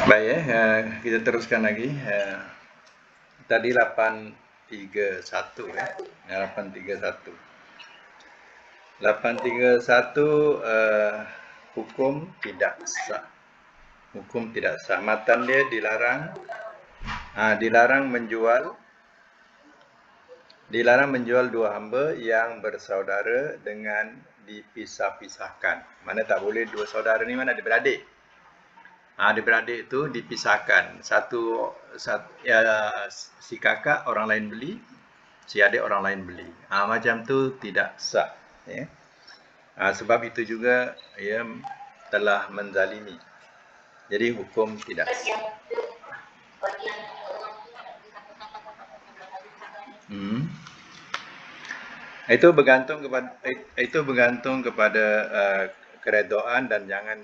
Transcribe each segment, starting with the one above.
Baik kita teruskan lagi. Tadi 831 ya. 831. 831 hukum tidak sah. Hukum tidak sah. Matan dia dilarang menjual dua hamba yang bersaudara dengan dipisah-pisahkan. Mana tak boleh dua saudara ni mana adik-beradik. Adik-beradik itu dipisahkan. Si kakak orang lain beli, si adik orang lain beli. Macam tu tidak sah. Ya. Sebab itu juga ia telah menzalimi. Jadi hukum tidak sah. Itu bergantung kepada keredoan dan jangan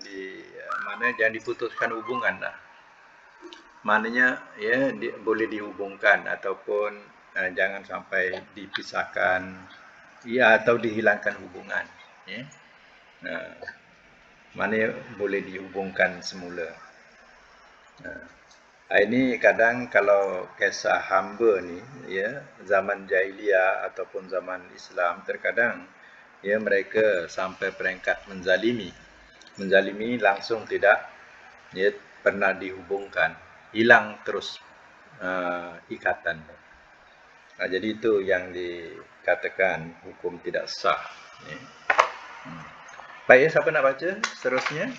diputuskan hubungan lah. Maknanya ya boleh dihubungkan ataupun jangan sampai dipisahkan atau dihilangkan hubungan ya. Maknanya boleh dihubungkan semula. Ini kadang kalau kisah hamba ni ya, zaman jahiliah ataupun zaman Islam, terkadang ya mereka sampai peringkat menzalimi langsung tidak ya pernah dihubungkan, hilang terus ikatan. Jadi itu yang dikatakan hukum tidak sah ya. Baik, siapa nak baca seterusnya?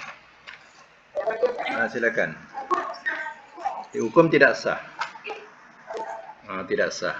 Silakan. Hukum tidak sah. Tidak sah.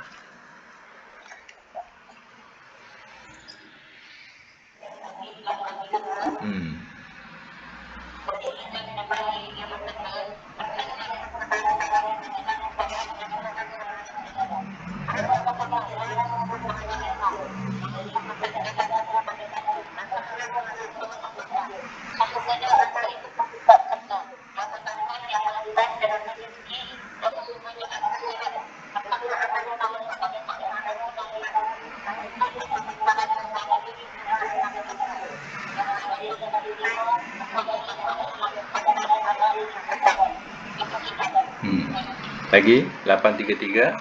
Lagi 833.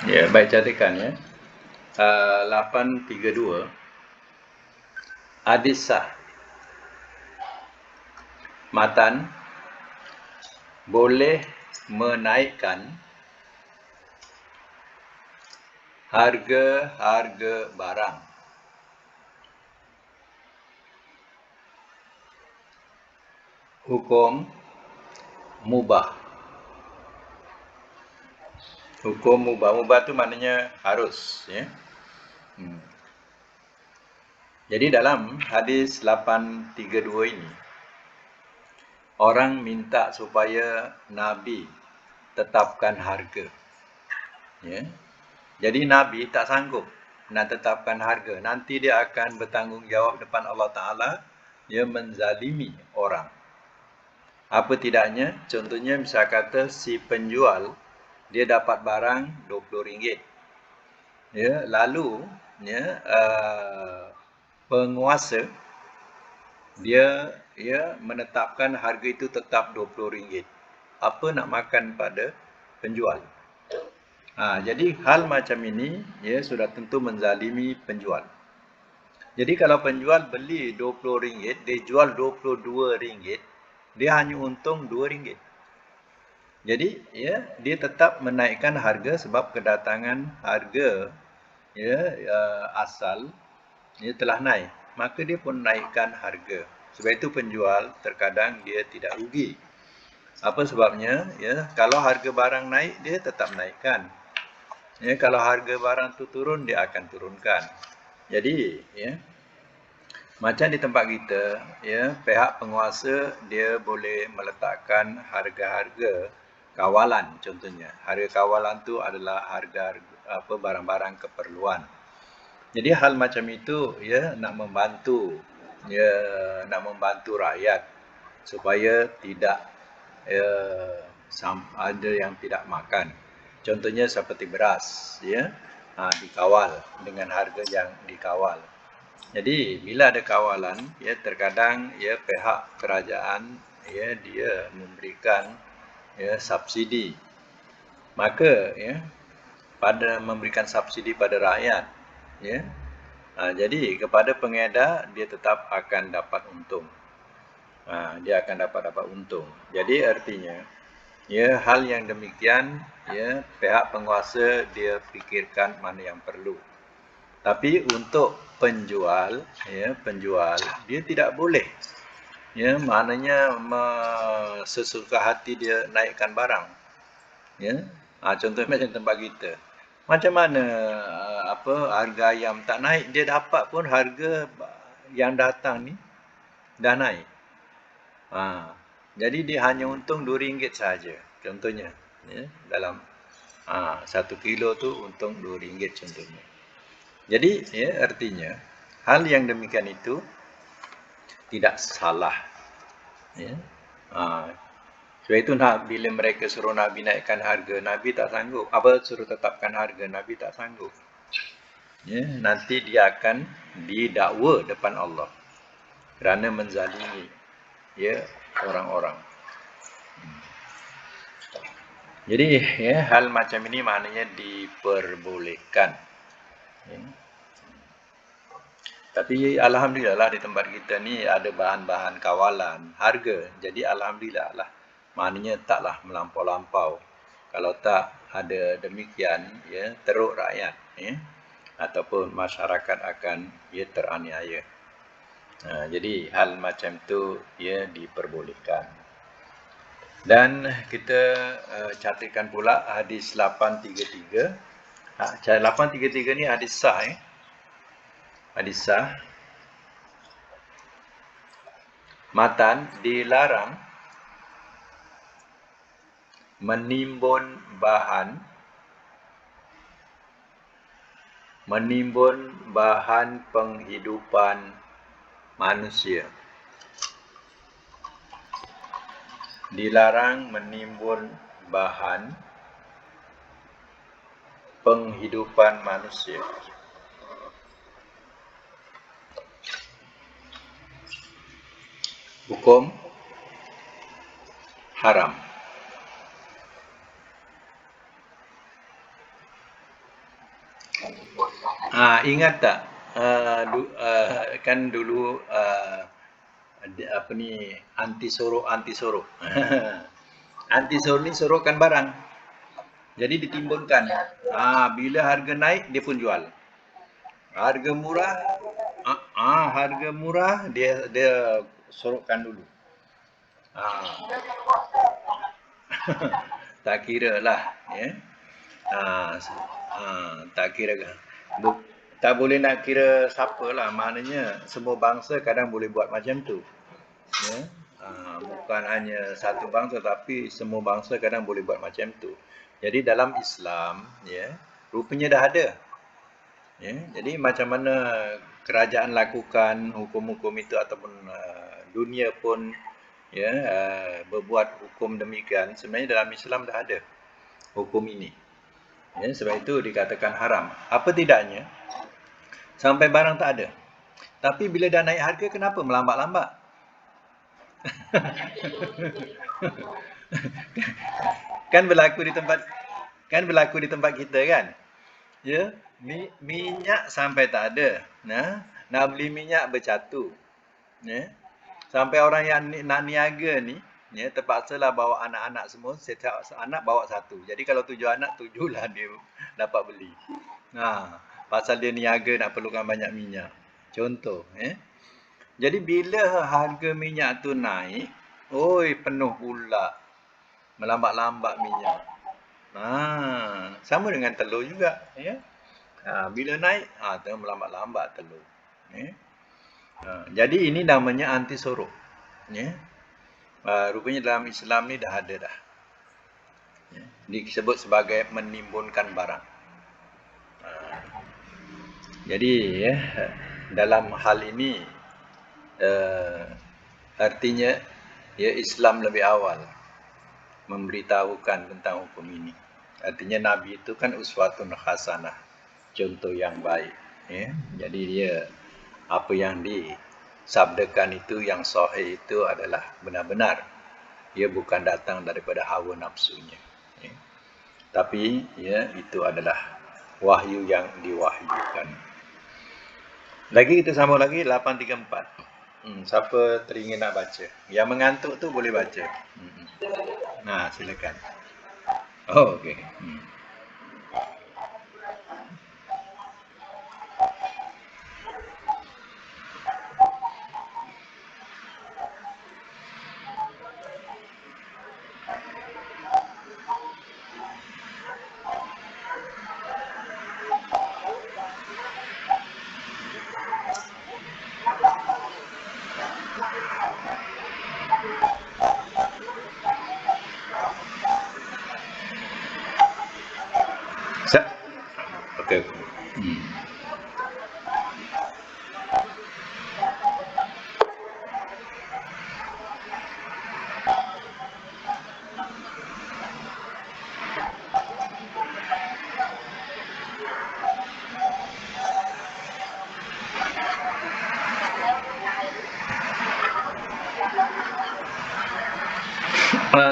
Ya, baik, catatkan ya. 832. Hadis sah. Matan boleh menaikkan harga barang. Hukum mubah. Hukum mubah. Mubah tu maknanya harus ya. Jadi dalam hadis 832 ini orang minta supaya Nabi tetapkan harga. Ya. Jadi Nabi tak sanggup nak tetapkan harga. Nanti dia akan bertanggungjawab depan Allah Ta'ala. Dia menzalimi orang. Apa tidaknya? Contohnya misal kata si penjual dia dapat barang RM20. Ya, lalu ya penguasa dia menetapkan harga itu tetap RM20. Apa nak makan pada penjual? Jadi hal macam ini ya sudah tentu menzalimi penjual. Jadi kalau penjual beli RM20, dia jual RM22, dia hanya untung RM2. Jadi ya dia tetap menaikkan harga sebab kedatangan harga asal telah naik. Maka dia pun naikkan harga. Sebab itu penjual terkadang dia tidak rugi. Apa sebabnya? Ya, kalau harga barang naik dia tetap naikkan. Ya, kalau harga barang tu turun dia akan turunkan. Jadi ya macam di tempat kita ya pihak penguasa dia boleh meletakkan harga-harga kawalan contohnya. Harga kawalan tu adalah harga barang-barang keperluan. Jadi hal macam itu ya nak membantu rakyat supaya tidak ada yang tidak makan. Contohnya seperti beras, ya, dikawal dengan harga yang dikawal. Jadi bila ada kawalan, ya terkadang ya pihak kerajaan ya dia memberikan ya subsidi. Maka ya pada memberikan subsidi pada rakyat, ya. Jadi kepada pengedar dia tetap akan dapat untung. Dia akan dapat untung. Jadi artinya ya hal yang demikian ya pihak penguasa dia fikirkan mana yang perlu. Tapi untuk penjual dia tidak boleh ya maknanya sesuka hati dia naikkan barang. Ya. Contohnya macam tempat kita. Macam mana harga ayam tak naik, dia dapat pun harga yang datang ni dah naik. Jadi dia hanya untung RM2 saja. Contohnya, ya, dalam 1 kilo tu untung RM2 contohnya. Jadi ya artinya hal yang demikian itu tidak salah. Ya. Sebab itu bila mereka suruh Nabi naikkan harga, Nabi tak sanggup. Suruh tetapkan harga, Nabi tak sanggup. Ya, nanti dia akan didakwa depan Allah kerana menzalimi ya orang-orang. Jadi ya hal macam ini maknanya diperbolehkan. Ya. Tapi alhamdulillah lah di tempat kita ni ada bahan-bahan kawalan harga. Jadi alhamdulillah lah. Maknanya taklah melampau-lampau. Kalau tak ada demikian ya teruk rakyat ya ataupun masyarakat akan ya teraniaya. Jadi hal macam tu ya diperbolehkan. Dan kita catatkan pula hadis 833. 833 ni hadis sah Hadis sah. Matan dilarang menimbun bahan penghidupan manusia. Dilarang menimbun bahan penghidupan manusia. Hukum haram. Ingat tak? Kan dulu anti sorok. Anti sorok ni sorokkan barang. Jadi ditimbunkan. Bila harga naik dia pun jual. Harga murah dia sorokkan dulu. Tak kira lah ya. Tak kira tak boleh nak kira siapa lah, maknanya semua bangsa kadang boleh buat macam tu ya. Bukan hanya satu bangsa tapi semua bangsa kadang boleh buat macam tu. Jadi dalam Islam ya rupanya dah ada ya. Jadi macam mana kerajaan lakukan hukum-hukum itu ataupun dunia pun ya berbuat hukum demikian, sebenarnya dalam Islam dah ada hukum ini ya. Sebab itu dikatakan haram. Apa tidaknya sampai barang tak ada, tapi bila dah naik harga kenapa melambat-lambat? Kan berlaku di tempat kita kan ya. Minyak sampai tak ada, nak beli minyak bercatu ya. Sampai orang yang nak niaga ni ya terpaksalah bawa anak-anak semua, setiap anak bawa satu. Jadi kalau 7 anak, 7 lah dia dapat beli. Pasal dia niaga nak perlukan banyak minyak. Contoh Jadi bila harga minyak tu naik, penuh pula. Melambat-lambat minyak. Sama dengan telur juga ya. Bila naik, melambat-lambat telur. Jadi ini namanya anti sorok. Ya. Rupanya dalam Islam ni dah ada dah. Ya. Disebut sebagai menimbunkan barang. Jadi ya, dalam hal ini artinya ya Islam lebih awal memberitahukan tentang hukum ini. Artinya Nabi itu kan uswatun hasanah, contoh yang baik. Ya. Jadi dia apa yang disabdakan itu, yang sahih itu adalah benar-benar. Ia bukan datang daripada hawa nafsunya. Ya. Tapi ya, itu adalah wahyu yang diwahyukan. Lagi kita sambung lagi 834. Siapa teringin nak baca? Yang mengantuk tu boleh baca. Nah, silakan. Oh, okey. Okey.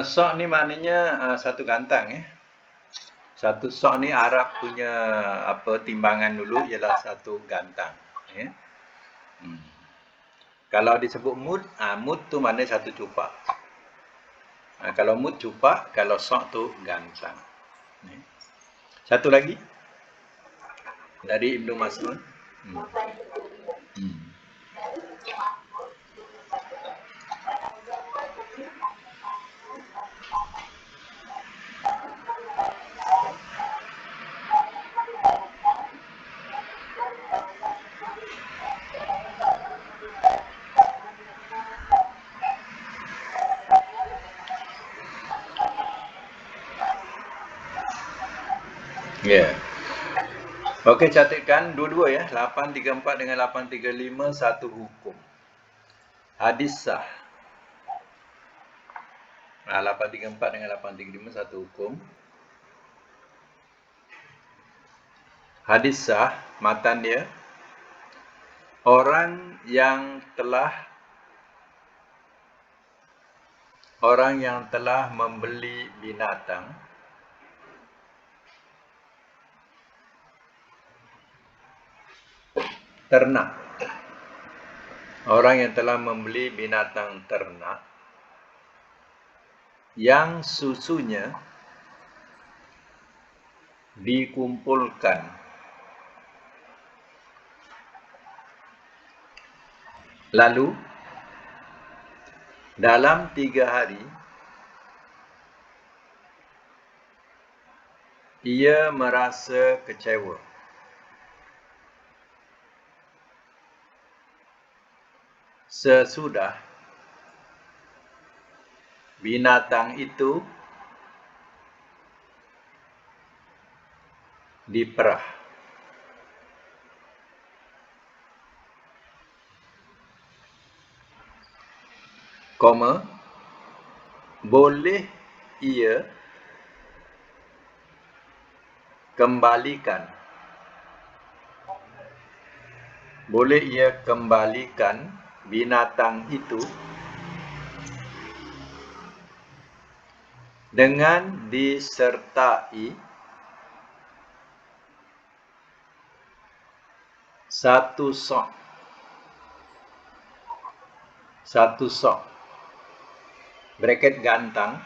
Sok ni maknanya satu gantang ya. Satu sok ni Arab punya timbangan dulu ialah satu gantang ya. Kalau disebut mud, mud tu maknanya satu cupak. Kalau mud cupak, kalau sok tu gantang. Ya. Satu lagi dari Ibnu Mas'ud. Ya. Yeah. Okey, catatkan dua-dua ya. 834 dengan 835 satu hukum. Hadis sah. 834 dengan 835 satu hukum. Hadis sah, matan dia, orang yang telah membeli binatang ternak. Orang yang telah membeli binatang ternak yang susunya dikumpulkan lalu dalam 3 hari ia merasa kecewa. Sesudah binatang itu diperah. Boleh ia kembalikan. Boleh ia kembalikan binatang itu dengan disertai satu sok bracket gantang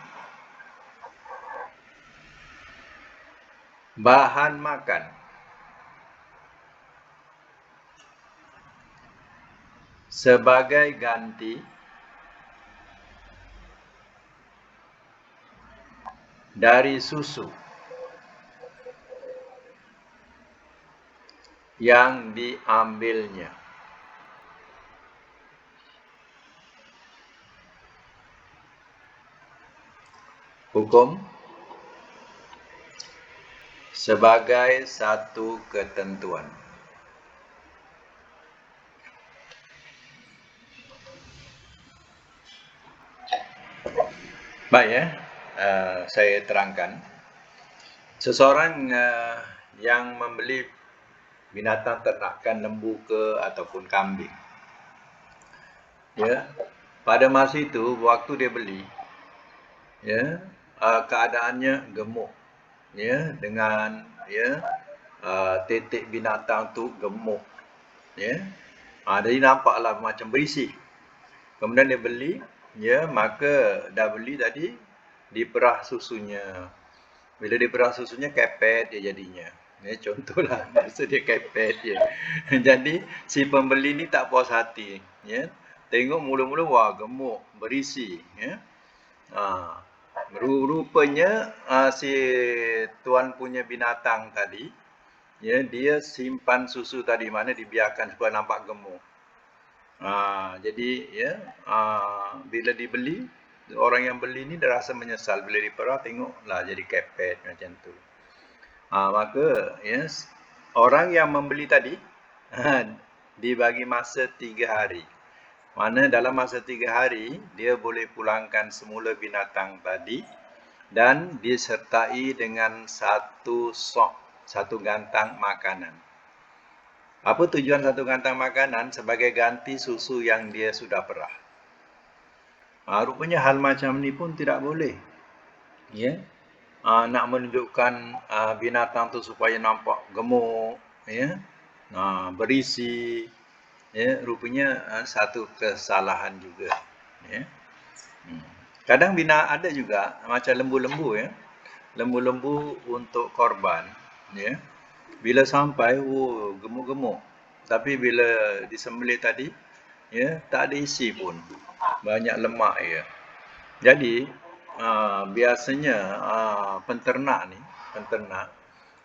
bahan makan sebagai ganti dari susu yang diambilnya. Hukum sebagai satu ketentuan. Baik ya. saya terangkan. Seseorang yang membeli binatang ternakan, lembu ke ataupun kambing, ya, pada masa itu waktu dia beli, ya, keadaannya gemuk, ya, dengan titik binatang tu gemuk, ya, jadi nampaklah macam berisi. Kemudian dia beli, ya, maka dah beli tadi diperah susunya. Bila diperah susunya kepet dia jadinya. Ya, contohlah maksud dia kepet je. Jadi si pembeli ni tak puas hati, ya. Tengok mula-mula wah gemuk, berisi, ya. Rupanya si tuan punya binatang tadi, ya, dia simpan susu tadi, mana dibiarkan supaya nampak gemuk. Jadi ya, bila dibeli, orang yang beli ni dia rasa menyesal bila diperah tengoklah jadi kepet macam tu. Maka yes, orang yang membeli tadi dibagi masa 3 hari. Mana dalam masa 3 hari dia boleh pulangkan semula binatang tadi dan disertai dengan satu gantang makanan. Apa tujuan satu gantang makanan? Sebagai ganti susu yang dia sudah perah. Rupanya hal macam ni pun tidak boleh. Ya. Nak menunjukkan binatang tu supaya nampak gemuk, ya. Berisi, ya, rupanya satu kesalahan juga, ya. Kadang ada juga macam lembu-lembu, ya. Lembu-lembu untuk korban, ya. Bila sampai, gemuk-gemuk. Tapi bila disembelih tadi, ya, tak ada isi pun. Banyak lemak ya. Jadi, biasanya penternak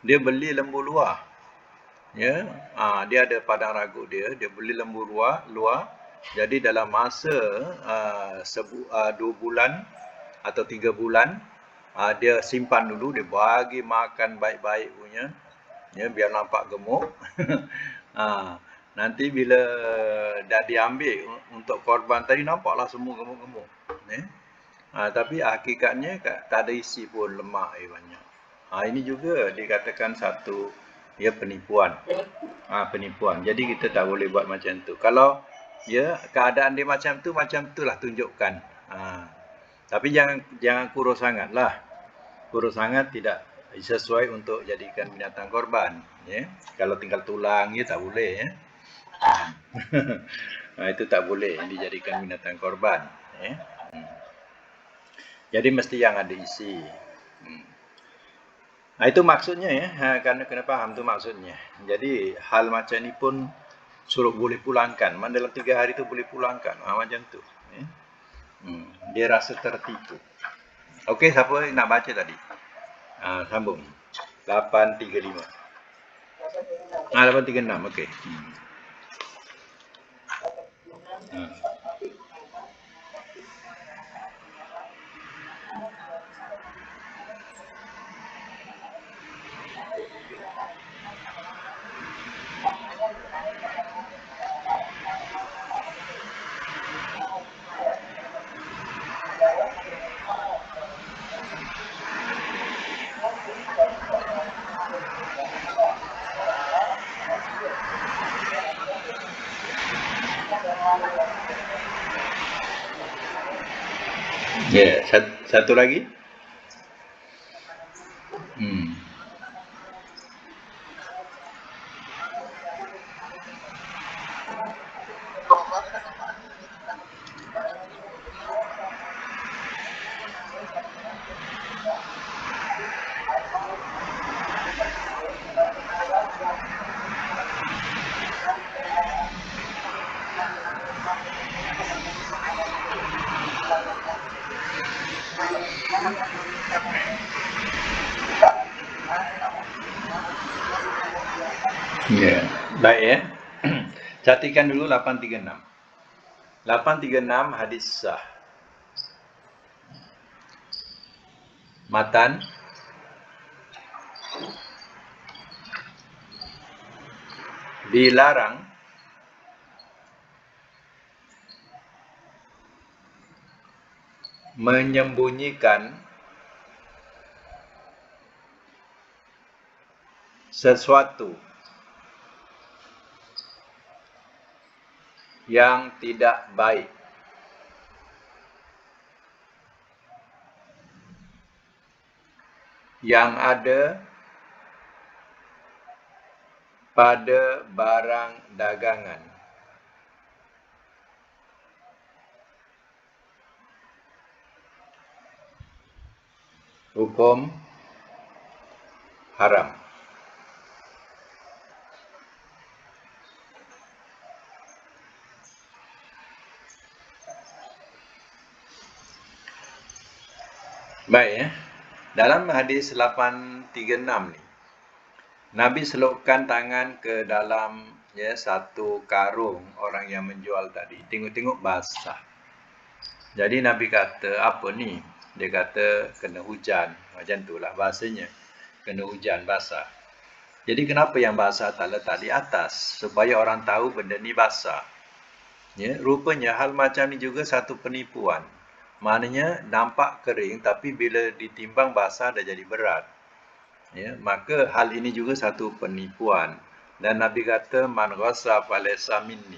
dia beli lembu luar. Ya, dia ada padang ragut dia beli lembu luar. Jadi dalam masa 2 bulan atau 3 bulan, dia simpan dulu, dia bagi makan baik-baik punya. Ya, biar nampak gemuk. Nanti bila dah diambil untuk korban tadi, nampaklah semua gemuk-gemuk. Tapi hakikatnya tak ada isi pun, lemak banyak. Ini juga dikatakan satu penipuan. Penipuan. Jadi kita tak boleh buat macam tu. Kalau keadaan dia macam itulah tunjukkan. Tapi jangan kurus sangatlah. Kurus sangat tidak sesuai untuk jadikan binatang korban, ya. Kalau tinggal tulang tak boleh, ya. Itu tak boleh dijadikan binatang korban, ya. Jadi mesti yang ada isi. Itu maksudnya, ya. Karena kena faham tu maksudnya. Jadi hal macam ni pun suruh boleh pulangkan. Mana dalam 3 hari tu boleh pulangkan. Macam tu, ya. Dia rasa tertipu. Okey, siapa nak baca tadi? Sambung. 835. 836, okey. Ya, satu lagi. Ya, baik ya. Catikan dulu 836. 836 hadis sah. Matan dilarang menyembunyikan sesuatu yang tidak baik yang ada pada barang dagangan. Hukum haram. Baik ya. Dalam hadis 836 ni, Nabi selupkan tangan ke dalam satu karung orang yang menjual tadi. Tengok-tengok basah. Jadi Nabi kata, apa ni? Dia kata kena hujan. Macam itulah bahasanya. Kena hujan basah. Jadi kenapa yang basah tak letak di atas? Supaya orang tahu benda ni basah. Ya, rupanya hal macam ni juga satu penipuan. Maknanya nampak kering tapi bila ditimbang basah dah jadi berat. Ya, maka hal ini juga satu penipuan. Dan Nabi kata man ghassa falaysa minni.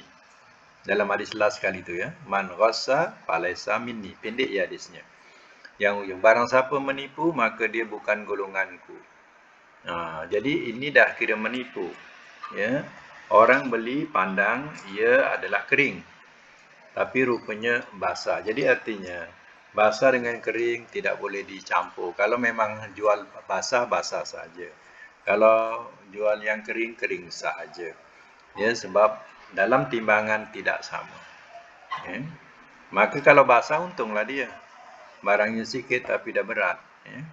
Dalam hadis last sekali tu ya, man ghassa falaysa minni. Pendek ya hadisnya. Yang ujung barang siapa menipu maka dia bukan golonganku. Jadi ini dah kira menipu. Ya. Orang beli pandang ia adalah kering. Tapi rupanya basah. Jadi artinya basah dengan kering tidak boleh dicampur. Kalau memang jual basah, basah saja. Kalau jual yang kering, kering saja. Ya, sebab dalam timbangan tidak sama. Ya. Maka kalau basah untunglah dia. Barangnya sikit tapi dah berat. Ya.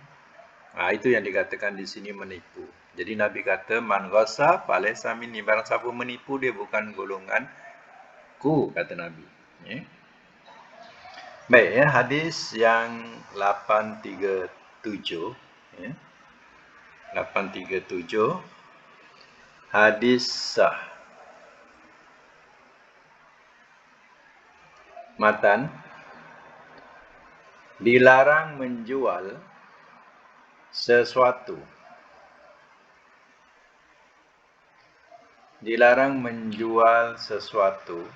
Itu yang dikatakan di sini menipu. Jadi Nabi kata man ghassa falaysa minni. Barang siapa menipu dia bukan golongan ku, kata Nabi. Ya. Baik ya, hadis yang 837 ya. 837 hadis sah. Matan, dilarang menjual sesuatu. Dilarang menjual sesuatu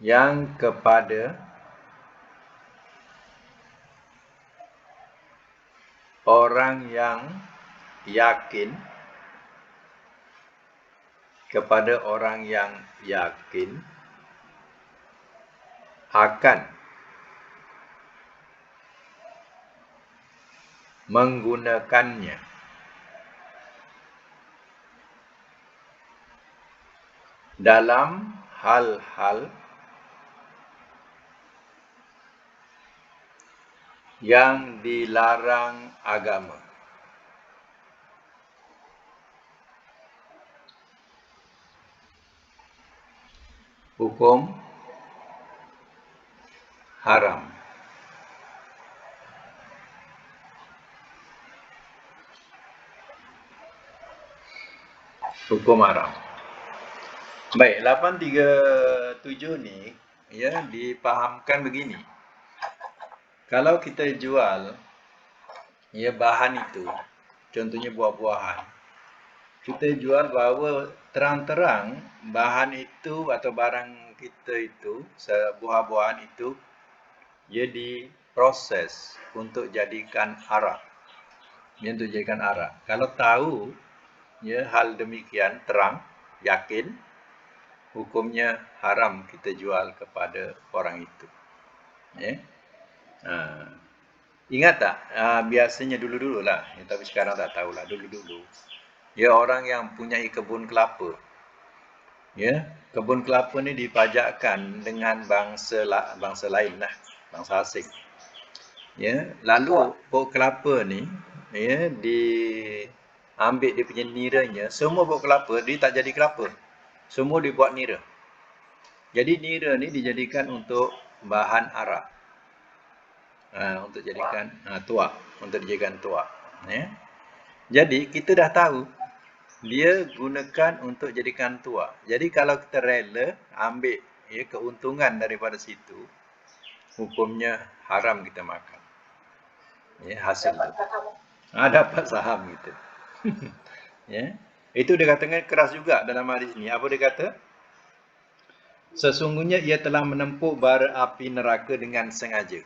yang kepada orang yang yakin, kepada orang yang yakin akan menggunakannya dalam hal-hal yang dilarang agama. Hukum haram. Hukum haram. Baik, 837 ni ya dipahamkan begini. Kalau kita jual ya bahan itu, contohnya buah-buahan. Kita jual bahawa terang-terang bahan itu atau barang kita itu, buah-buahan itu ia diproses untuk jadikan arak. Ya, untuk jadikan arak. Kalau tahu ya hal demikian terang, yakin, hukumnya haram kita jual kepada orang itu. Ya. Ingat tak? Biasanya dulu-dulu lah. Ya, tapi sekarang tak tahulah. Dulu-dulu. Ya, orang yang punyai kebun kelapa. Ya, kebun kelapa ni dipajakkan dengan bangsa lain lah. Bangsa asing. Ya, lalu pokok kelapa ni ya diambil dia punya niranya. Semua pokok kelapa dia tak jadi kelapa. Semua dibuat nira. Jadi nira ni dijadikan untuk bahan arak. Untuk jadikan tuak, untuk dijadikan tuak. Ya. Jadi kita dah tahu dia gunakan untuk jadikan tuak. Jadi kalau kita rela ambil ya keuntungan daripada situ, hukumnya haram kita makan. Ya, hasil tu. Dapat saham gitu. Ya. Itu dikatakan keras juga dalam hadis ini. Apa dia kata? Sesungguhnya ia telah menempuh bara api neraka dengan sengaja.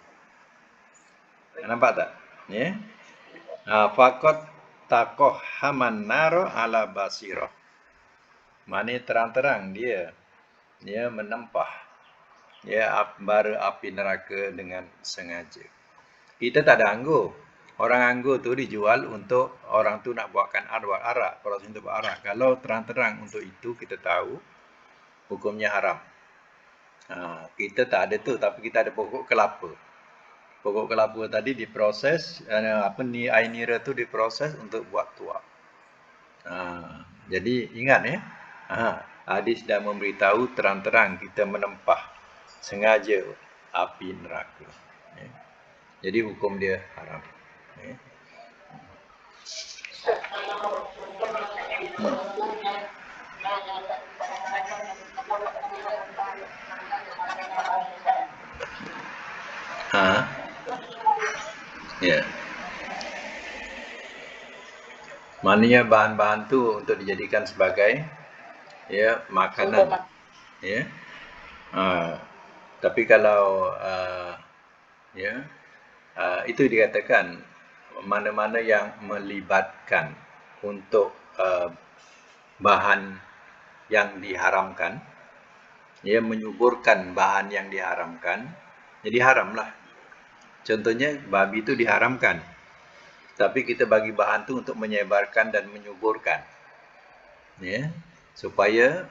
Nampak tak? Ya. Faqat taqoh haman naro ala basirah. Mana terang-terang dia menempah bara api neraka dengan sengaja. Kita tak ada anggur. Orang anggur tu dijual untuk orang tu nak buatkan arak. Kalau untuk buat arak. Kalau terang-terang untuk itu kita tahu hukumnya haram. Kita tak ada tu, tapi kita ada pokok kelapa. Pokok kelapa tadi diproses, air nira tu diproses untuk buat tuak. Jadi ingat ya. Hadis dah memberitahu terang-terang kita menempah sengaja api neraka. Ya. Jadi hukum dia haram. Ya. Ya. Maknanya bahan-bahan tu untuk dijadikan sebagai makanan. Ya. Tapi kalau itu dikatakan mana-mana yang melibatkan untuk bahan yang diharamkan, menyuburkan bahan yang diharamkan, jadi haramlah. Contohnya babi itu diharamkan, tapi kita bagi bahan tu untuk menyebarkan dan menyuburkan, supaya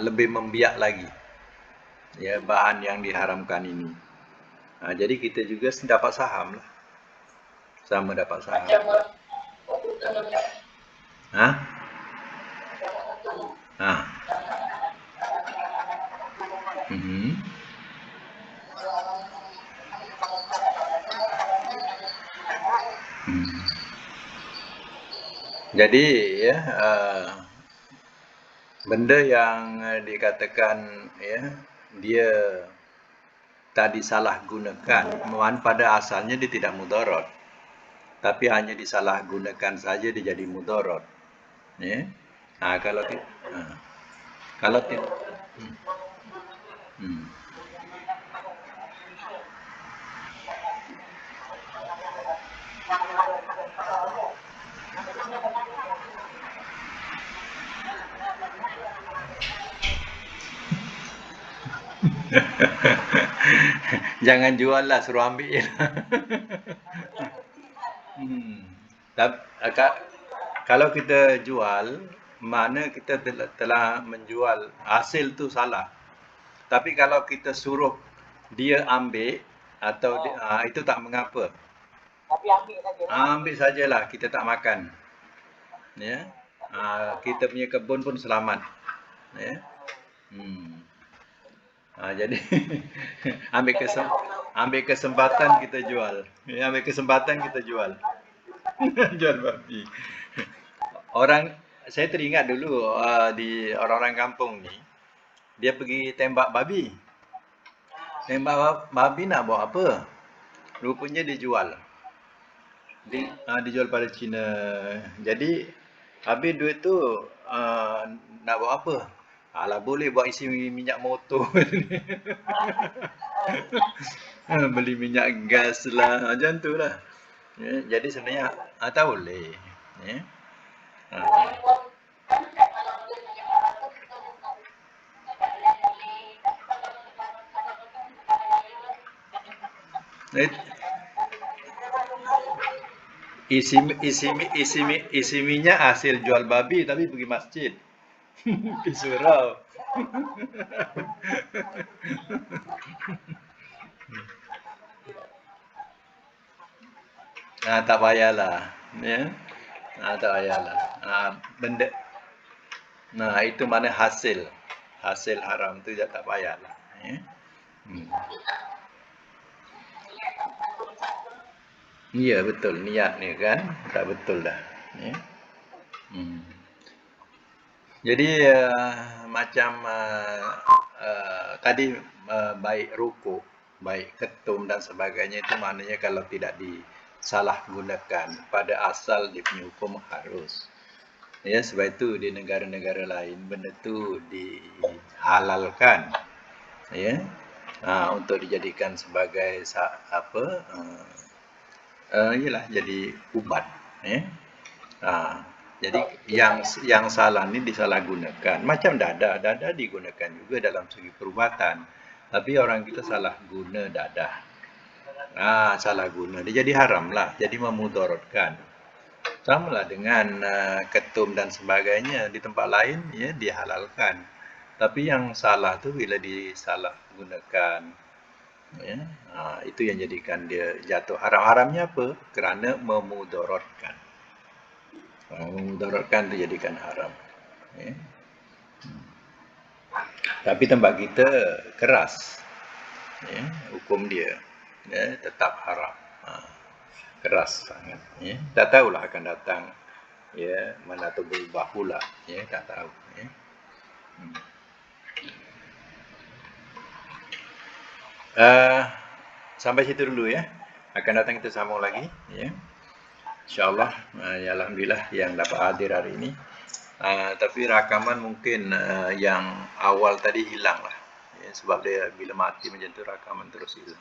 lebih membiak lagi bahan yang diharamkan ini. Jadi kita juga dapat saham lah, sama dapat saham. Jadi benda yang dikatakan dia tak disalahgunakan, pada asalnya dia tidak mudarat, tapi hanya disalahgunakan saja dia jadi mudarat. Kalau tidak jangan jual lah, suruh ambil je. Kalau kita jual, mana kita telah menjual, hasil tu salah. Tapi kalau kita suruh dia ambil atau itu tak mengapa. Tapi ambil sajalah, kita tak makan. Kita punya kebun pun selamat. Jadi ambil kesempatan kita jual. Ambil kesempatan kita jual. Jual babi. Saya teringat dulu di orang-orang kampung ni, dia pergi tembak babi. Tembak babi nak buat apa? Rupanya dijual. Dijual pada Cina. Jadi habis duit tu nak buat apa? Alah, boleh buat isi minyak motor. Beli minyak gas lah, macam tu lah. Jadi sebenarnya tak boleh. Isi minyak hasil jual babi tapi pergi masjid. Pergi surau. Tak payahlah. Tak payahlah. Benda. Itu mana hasil haram tu tak payahlah. Ya, betul. Niat ni kan tak betul dah. Jadi macam tadi baik rukuk, baik ketum dan sebagainya, itu maknanya kalau tidak salah gunakan, pada asal dia punya hukum harus. Ya, sebab itu di negara-negara lain benda tu dihalalkan, ya, untuk dijadikan sebagai ialah jadi ubat, ya. Jadi yang salah ni disalahgunakan. Macam dadah digunakan juga dalam segi perubatan. Tapi orang kita salah guna dadah. Salah guna. Dia jadi haram lah. Jadi memudaratkan. Sama lah dengan ketum dan sebagainya. Di tempat lain ya dihalalkan. Tapi yang salah tu bila disalahgunakan, ya, itu yang jadikan dia jatuh haram. Haramnya apa? Kerana memudaratkan. Memudaratkan itu jadikan haram. Ya. Tapi tempat kita keras, ya, hukum dia, ya, tetap haram. Keras sangat. Ya. Tak tahulah akan datang, ya, mana tu berubah pula, ya, tak tahu. Ya. Sampai situ dulu ya. Akan datang kita sambung lagi, ya. InsyaAllah, ya, alhamdulillah yang dapat hadir hari ini. Tapi rakaman mungkin yang awal tadi hilang lah, ya, sebab dia bila mati macam tu rakaman terus hilang.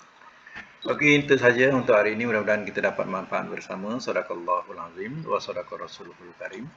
Okey, itu saja untuk hari ini. Mudah-mudahan kita dapat manfaat bersama. Sadaqallahul azim wa sadaqa rasulul karim.